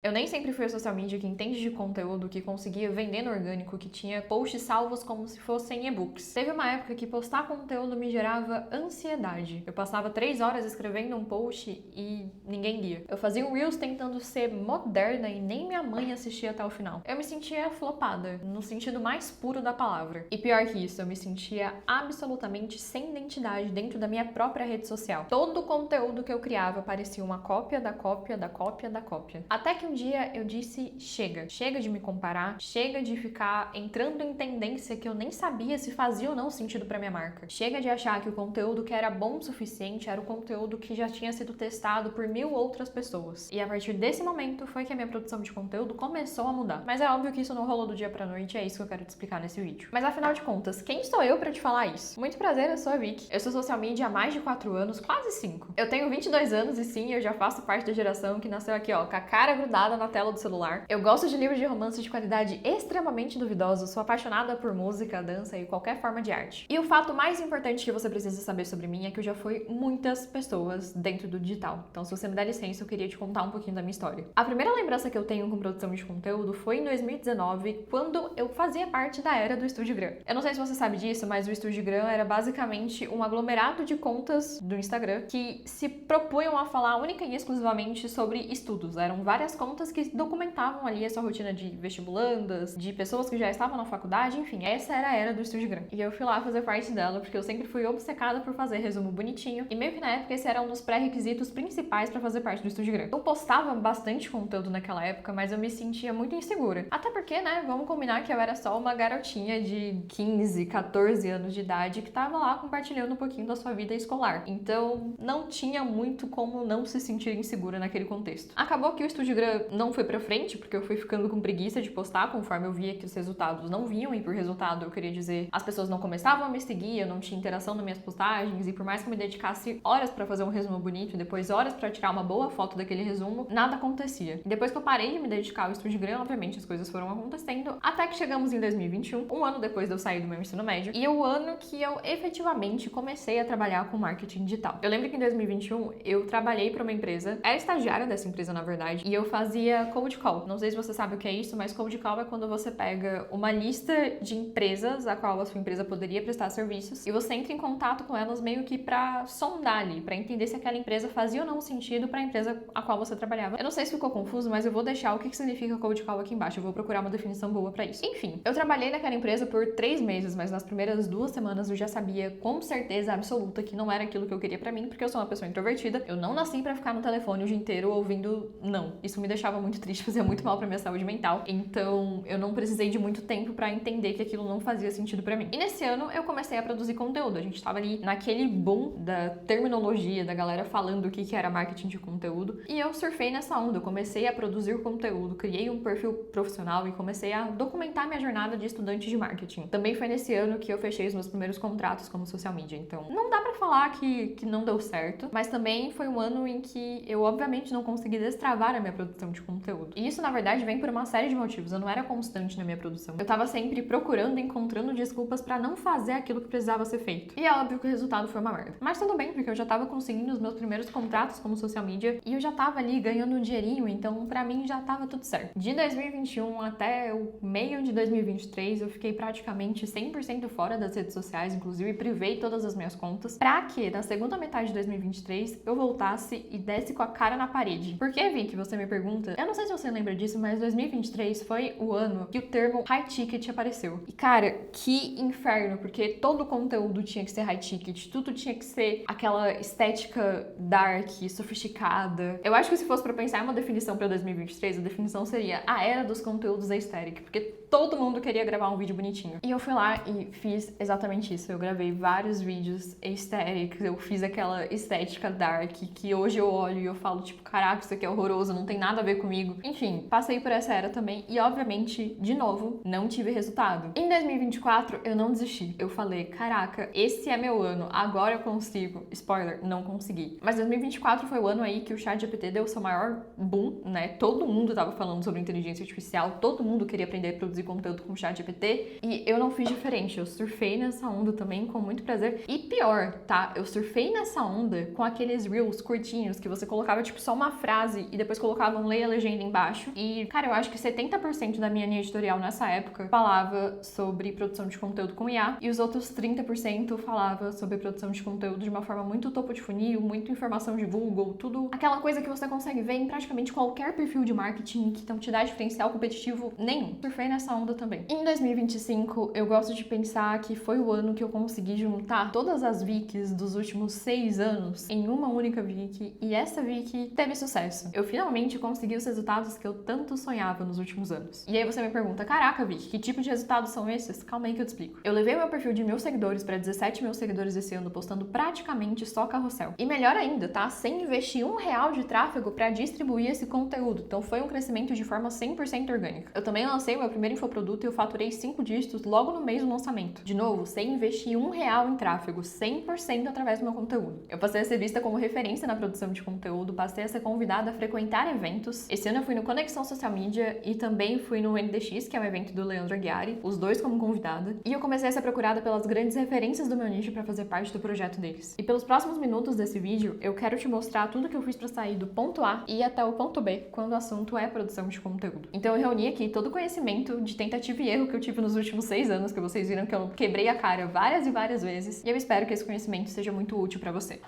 Eu nem sempre fui a social media que entende de conteúdo, que conseguia vender no orgânico, que tinha posts salvos como se fossem e-books. Teve uma época que postar conteúdo me gerava ansiedade. Eu passava 3 horas escrevendo um post e ninguém lia. Eu fazia um Reels tentando ser moderna e nem minha mãe assistia até o final. Eu me sentia flopada, no sentido mais puro da palavra. E pior que isso, eu me sentia absolutamente sem identidade dentro da minha própria rede social. Todo o conteúdo que eu criava parecia uma cópia da cópia da cópia da cópia. Até que um dia eu disse, chega de me comparar, chega de ficar entrando em tendência que eu nem sabia se fazia ou não sentido pra minha marca. Chega de achar que o conteúdo que era bom o suficiente era o conteúdo que já tinha sido testado por 1000 outras pessoas. E a partir desse momento foi que a minha produção de conteúdo começou a mudar. Mas é óbvio que isso não rolou do dia pra noite, é isso que eu quero te explicar nesse vídeo. Mas afinal de contas, quem sou eu pra te falar isso? Muito prazer, eu sou a Vicky. Eu sou social media há mais de 4 anos, quase 5. Eu tenho 22 anos e sim, eu já faço parte da geração que nasceu aqui, ó, com a cara grudada na tela do celular. Eu gosto de livros de romance de qualidade extremamente duvidosa, sou apaixonada por música, dança e qualquer forma de arte. E o fato mais importante que você precisa saber sobre mim é que eu já fui muitas pessoas dentro do digital. Então, se você me dá licença, eu queria te contar um pouquinho da minha história. A primeira lembrança que eu tenho com produção de conteúdo foi em 2019, quando eu fazia parte da era do Instagram. Eu não sei se você sabe disso, mas o Instagram era basicamente um aglomerado de contas do Instagram que se propunham a falar única e exclusivamente sobre estudos. Eram várias contas que documentavam ali a sua rotina de vestibulandas, de pessoas que já estavam na faculdade, enfim, essa era a era do Instagram. E eu fui lá fazer parte dela porque eu sempre fui obcecada por fazer resumo bonitinho e meio que na época esse era um dos pré-requisitos principais pra fazer parte do Instagram. Eu postava bastante conteúdo naquela época, mas eu me sentia muito insegura. Até porque, né, vamos combinar que eu era só uma garotinha de 15, 14 anos de idade que tava lá compartilhando um pouquinho da sua vida escolar. Então, não tinha muito como não se sentir insegura naquele contexto. Acabou que o Instagram não foi pra frente, porque eu fui ficando com preguiça de postar conforme eu via que os resultados não vinham, e por resultado eu queria dizer, as pessoas não começavam a me seguir, eu não tinha interação nas minhas postagens, e por mais que eu me dedicasse horas pra fazer um resumo bonito e depois horas pra tirar uma boa foto daquele resumo, nada acontecia. E depois que eu parei de me dedicar ao Instagram, obviamente as coisas foram acontecendo, até que chegamos em 2021, um ano depois de eu sair do meu ensino médio, e é o ano que eu efetivamente comecei a trabalhar com marketing digital. Eu lembro que em 2021 eu trabalhei pra uma empresa, era estagiária dessa empresa na verdade, e eu fazia cold call. Não sei se você sabe o que é isso, mas cold call é quando você pega uma lista de empresas a qual a sua empresa poderia prestar serviços e você entra em contato com elas meio que pra sondar ali, pra entender se aquela empresa fazia ou não sentido pra empresa a qual você trabalhava. Eu não sei se ficou confuso, mas eu vou deixar o que significa cold call aqui embaixo. Eu vou procurar uma definição boa pra isso. Enfim, eu trabalhei naquela empresa por 3 meses, mas nas primeiras 2 semanas eu já sabia com certeza absoluta que não era aquilo que eu queria pra mim, porque eu sou uma pessoa introvertida. Eu não nasci pra ficar no telefone o dia inteiro ouvindo não. Isso me deixava muito triste, fazia muito mal pra minha saúde mental. Então, eu não precisei de muito tempo pra entender que aquilo não fazia sentido pra mim. E nesse ano, eu comecei a produzir conteúdo. A gente tava ali naquele boom da terminologia, da galera falando o que era marketing de conteúdo. E eu surfei nessa onda. Eu comecei a produzir conteúdo, criei um perfil profissional e comecei a documentar minha jornada de estudante de marketing. Também foi nesse ano que eu fechei os meus primeiros contratos como social media. Então, não dá pra falar que não deu certo, mas também foi um ano em que eu, obviamente, não consegui destravar a minha produção de conteúdo. E isso, na verdade, vem por uma série de motivos. Eu não era constante na minha produção. Eu tava sempre procurando e encontrando desculpas pra não fazer aquilo que precisava ser feito. E é óbvio que o resultado foi uma merda. Mas tudo bem, porque eu já tava conseguindo os meus primeiros contratos como social media e eu já tava ali ganhando um dinheirinho, então pra mim já tava tudo certo. De 2021 até o meio de 2023, eu fiquei praticamente 100% fora das redes sociais, inclusive privei todas as minhas contas, pra que na segunda metade de 2023 eu voltasse e desse com a cara na parede. Por que, Vi, que você me pergunta? Eu não sei se você lembra disso, mas 2023 foi o ano que o termo high ticket apareceu. E cara, que inferno, porque todo o conteúdo tinha que ser high ticket, tudo tinha que ser aquela estética dark, sofisticada. Eu acho que se fosse pra pensar em uma definição pra 2023, a definição seria a era dos conteúdos aesthetic, porque todo mundo queria gravar um vídeo bonitinho. E eu fui lá e fiz exatamente isso. Eu gravei vários vídeos aesthetics, eu fiz aquela estética dark, que hoje eu olho e eu falo, tipo, caraca, isso aqui é horroroso, não tem nada a ver comigo. Enfim, passei por essa era também e, obviamente, de novo, não tive resultado. Em 2024, eu não desisti. Eu falei, caraca, esse é meu ano, agora eu consigo. Spoiler, não consegui. Mas 2024 foi o ano aí que o ChatGPT deu seu maior boom, né? Todo mundo tava falando sobre inteligência artificial, todo mundo queria aprender a produzir conteúdo com o ChatGPT e eu não fiz diferente. Eu surfei nessa onda também com muito prazer. E pior, tá? Eu surfei nessa onda com aqueles Reels curtinhos que você colocava, tipo, só uma frase e depois colocava um leia a legenda embaixo. E, cara, eu acho que 70% da minha linha editorial nessa época falava sobre produção de conteúdo com IA e os outros 30% falava sobre produção de conteúdo de uma forma muito topo de funil, muito informação de Google, tudo aquela coisa que você consegue ver em praticamente qualquer perfil de marketing que não te dá diferencial competitivo nenhum. Surfei nessa onda também. Em 2025, eu gosto de pensar que foi o ano que eu consegui juntar todas as Vics dos últimos 6 anos em uma única Vic, e essa Vic teve sucesso. Eu finalmente consegui os resultados que eu tanto sonhava nos últimos anos. E aí você me pergunta, caraca, Vic, que tipo de resultados são esses? Calma aí que eu te explico. Eu levei o meu perfil de 1.000 seguidores para 17 mil seguidores esse ano, postando praticamente só carrossel. E melhor ainda, tá? Sem investir R$1 de tráfego para distribuir esse conteúdo. Então foi um crescimento de forma 100% orgânica. Eu também lancei o meu primeiro infoproduto e eu faturei 5 dígitos logo no mês do lançamento. De novo, sem investir R$1 em tráfego, 100% através do meu conteúdo. Eu passei a ser vista como referência na produção de conteúdo, passei a ser convidada a frequentar eventos. Esse ano eu fui no Conexão Social Media e também fui no NDX, que é um evento do Leandro Aguiari, os dois como convidada. E eu comecei a ser procurada pelas grandes referências do meu nicho para fazer parte do projeto deles. E pelos próximos minutos desse vídeo, eu quero te mostrar tudo que eu fiz para sair do ponto A e ir até o ponto B, quando o assunto é produção de conteúdo. Então eu reuni aqui todo o conhecimento de tentativa e erro que eu tive nos últimos 6 anos, que vocês viram que eu quebrei a cara várias e várias vezes, e eu espero que esse conhecimento seja muito útil para você.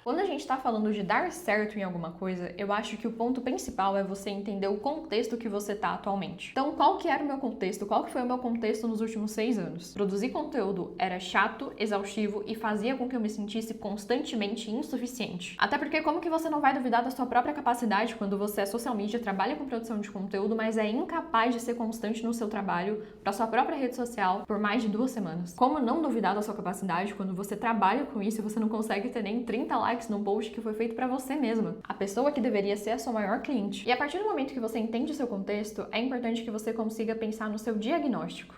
Quando a gente tá falando de dar certo em alguma coisa, eu acho que o ponto principal é você entender o contexto que você tá atualmente. Então, qual que era o meu contexto? Qual que foi o meu contexto nos últimos 6 anos? Produzir conteúdo era chato, exaustivo e fazia com que eu me sentisse constantemente insuficiente. Até porque como que você não vai duvidar da sua própria capacidade quando você é social media, trabalha com produção de conteúdo, mas é incapaz de ser constante no seu trabalho para sua própria rede social por mais de 2 semanas? Como não duvidar da sua capacidade quando você trabalha com isso e você não consegue ter nem 30 likes num post que foi feito para você mesma, a pessoa que deveria ser a sua maior cliente. E a partir do momento que você entende o seu contexto, é importante que você consiga pensar no seu diagnóstico.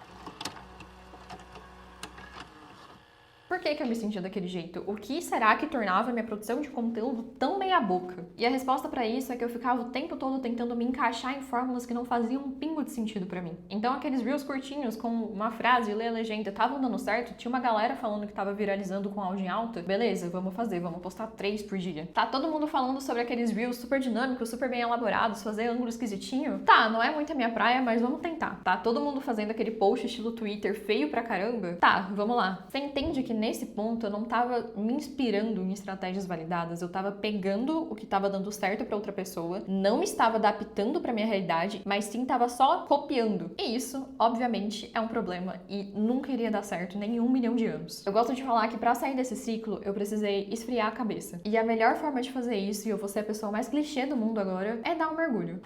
Por que eu me sentia daquele jeito? O que será que tornava minha produção de conteúdo tão meia boca? E a resposta pra isso é que eu ficava o tempo todo tentando me encaixar em fórmulas que não faziam um pingo de sentido pra mim. Então aqueles reels curtinhos com uma frase e ler a legenda estavam dando certo, tinha uma galera falando que tava viralizando com áudio em alta, beleza, vamos fazer, vamos postar 3 por dia. Tá todo mundo falando sobre aqueles reels super dinâmicos, super bem elaborados, fazer ângulo esquisitinho? Tá, não é muito a minha praia, mas vamos tentar. Tá todo mundo fazendo aquele post estilo Twitter feio pra caramba? Tá, vamos lá. Você entende que nesse ponto eu não tava me inspirando em estratégias validadas, eu tava pegando o que tava dando certo pra outra pessoa, não me estava adaptando pra minha realidade, mas sim tava só copiando. E isso, obviamente, é um problema e nunca iria dar certo nem em 1 milhão de anos. Eu gosto de falar que pra sair desse ciclo, eu precisei esfriar a cabeça. E a melhor forma de fazer isso, e eu vou ser a pessoa mais clichê do mundo agora, é dar um mergulho.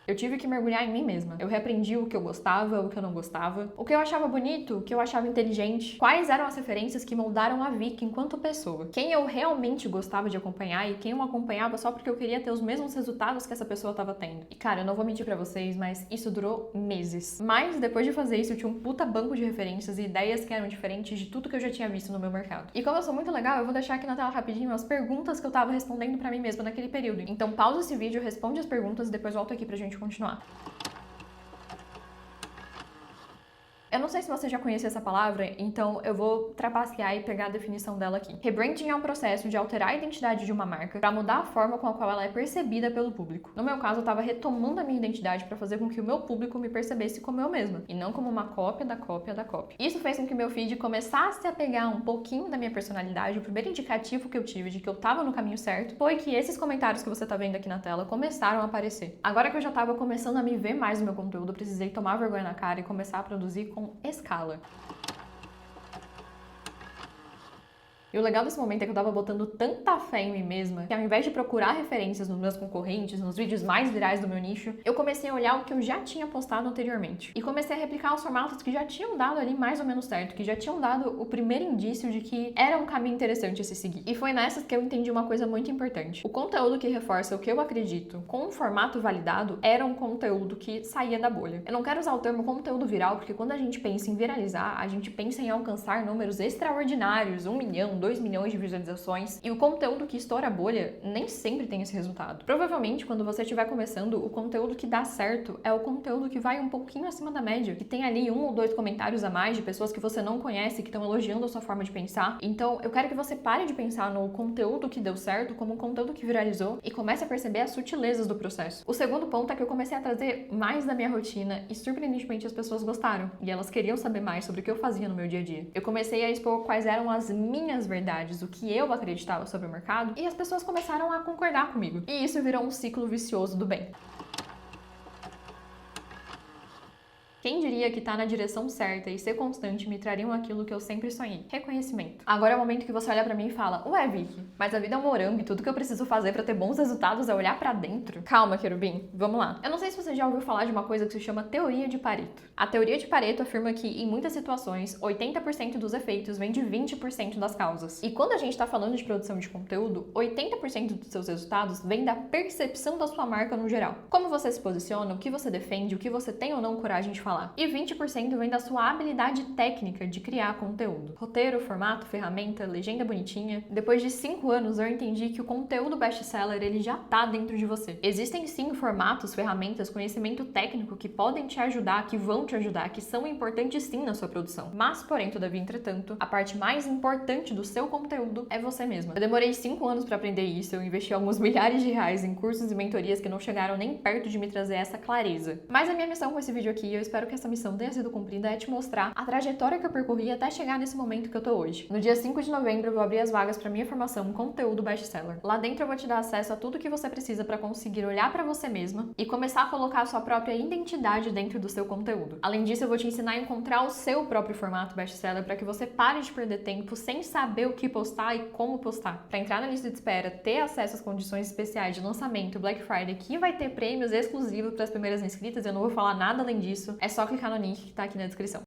Eu tive que mergulhar em mim mesma. Eu reaprendi o que eu gostava, o que eu não gostava, o que eu achava bonito, o que eu achava inteligente, quais eram as referências que moldaram a Vic enquanto pessoa, quem eu realmente gostava de acompanhar e quem eu acompanhava só porque eu queria ter os mesmos resultados que essa pessoa estava tendo. E cara, eu não vou mentir pra vocês, mas isso durou meses. Mas depois de fazer isso, eu tinha um puta banco de referências e ideias que eram diferentes de tudo que eu já tinha visto no meu mercado. E como eu sou muito legal, eu vou deixar aqui na tela rapidinho as perguntas que eu tava respondendo pra mim mesma naquele período. Então pausa esse vídeo, responde as perguntas e depois volto aqui pra gente continuar. Eu não sei se você já conhece essa palavra, então eu vou trapacear e pegar a definição dela aqui. Rebranding é um processo de alterar a identidade de uma marca para mudar a forma com a qual ela é percebida pelo público. No meu caso, eu tava retomando a minha identidade para fazer com que o meu público me percebesse como eu mesma, e não como uma cópia da cópia da cópia. Isso fez com que meu feed começasse a pegar um pouquinho da minha personalidade. O primeiro indicativo que eu tive de que eu tava no caminho certo foi que esses comentários que você tá vendo aqui na tela começaram a aparecer. Agora que eu já tava começando a me ver mais no meu conteúdo, eu precisei tomar vergonha na cara e começar a produzir com escala. E o legal desse momento é que eu tava botando tanta fé em mim mesma que ao invés de procurar referências nos meus concorrentes, nos vídeos mais virais do meu nicho, eu comecei a olhar o que eu já tinha postado anteriormente. E comecei a replicar os formatos que já tinham dado ali mais ou menos certo, que já tinham dado o primeiro indício de que era um caminho interessante a se seguir. E foi nessas que eu entendi uma coisa muito importante. O conteúdo que reforça o que eu acredito com um formato validado era um conteúdo que saía da bolha. Eu não quero usar o termo conteúdo viral, porque quando a gente pensa em viralizar, a gente pensa em alcançar números extraordinários, 1 milhão, 2 milhões de visualizações, e o conteúdo que estoura a bolha nem sempre tem esse resultado. Provavelmente, quando você estiver começando, o conteúdo que dá certo é o conteúdo que vai um pouquinho acima da média, que tem ali 1 ou 2 comentários a mais de pessoas que você não conhece, que estão elogiando a sua forma de pensar. Então, eu quero que você pare de pensar no conteúdo que deu certo como um conteúdo que viralizou e comece a perceber as sutilezas do processo. O segundo ponto é que eu comecei a trazer mais da minha rotina e, surpreendentemente, as pessoas gostaram. E elas queriam saber mais sobre o que eu fazia no meu dia a dia. Eu comecei a expor quais eram as minhas verdades, o que eu acreditava sobre o mercado, e as pessoas começaram a concordar comigo. E isso virou um ciclo vicioso do bem. Quem diria que tá na direção certa e ser constante me trariam aquilo que eu sempre sonhei? Reconhecimento. Agora é o momento que você olha pra mim e fala: ué, Vicky, mas a vida é um morango e tudo que eu preciso fazer pra ter bons resultados é olhar pra dentro? Calma, querubim, vamos lá. Eu não sei se você já ouviu falar de uma coisa que se chama teoria de Pareto. A teoria de Pareto afirma que, em muitas situações, 80% dos efeitos vem de 20% das causas. E quando a gente tá falando de produção de conteúdo, 80% dos seus resultados vem da percepção da sua marca no geral. Como você se posiciona, o que você defende, o que você tem ou não coragem de falar. E 20% vem da sua habilidade técnica de criar conteúdo. Roteiro, formato, ferramenta, legenda bonitinha. Depois de 5 anos, eu entendi que o conteúdo best-seller, ele já tá dentro de você. Existem sim formatos, ferramentas, conhecimento técnico que podem te ajudar, que vão te ajudar, que são importantes sim na sua produção. Mas, porém, todavia, entretanto, a parte mais importante do seu conteúdo é você mesma. Eu demorei 5 anos para aprender isso, eu investi alguns milhares de reais em cursos e mentorias que não chegaram nem perto de me trazer essa clareza. Mas a minha missão com esse vídeo aqui, eu espero que essa missão tenha sido cumprida, é te mostrar a trajetória que eu percorri até chegar nesse momento que eu tô hoje. No dia 5 de novembro, eu vou abrir as vagas para minha formação Conteúdo Best-Seller. Lá dentro eu vou te dar acesso a tudo que você precisa para conseguir olhar para você mesma e começar a colocar a sua própria identidade dentro do seu conteúdo. Além disso, eu vou te ensinar a encontrar o seu próprio formato best-seller para que você pare de perder tempo sem saber o que postar e como postar. Para entrar na lista de espera, ter acesso às condições especiais de lançamento Black Friday, que vai ter prêmios exclusivos para as primeiras inscritas, eu não vou falar nada além disso, é só clicar no link que tá aqui na descrição.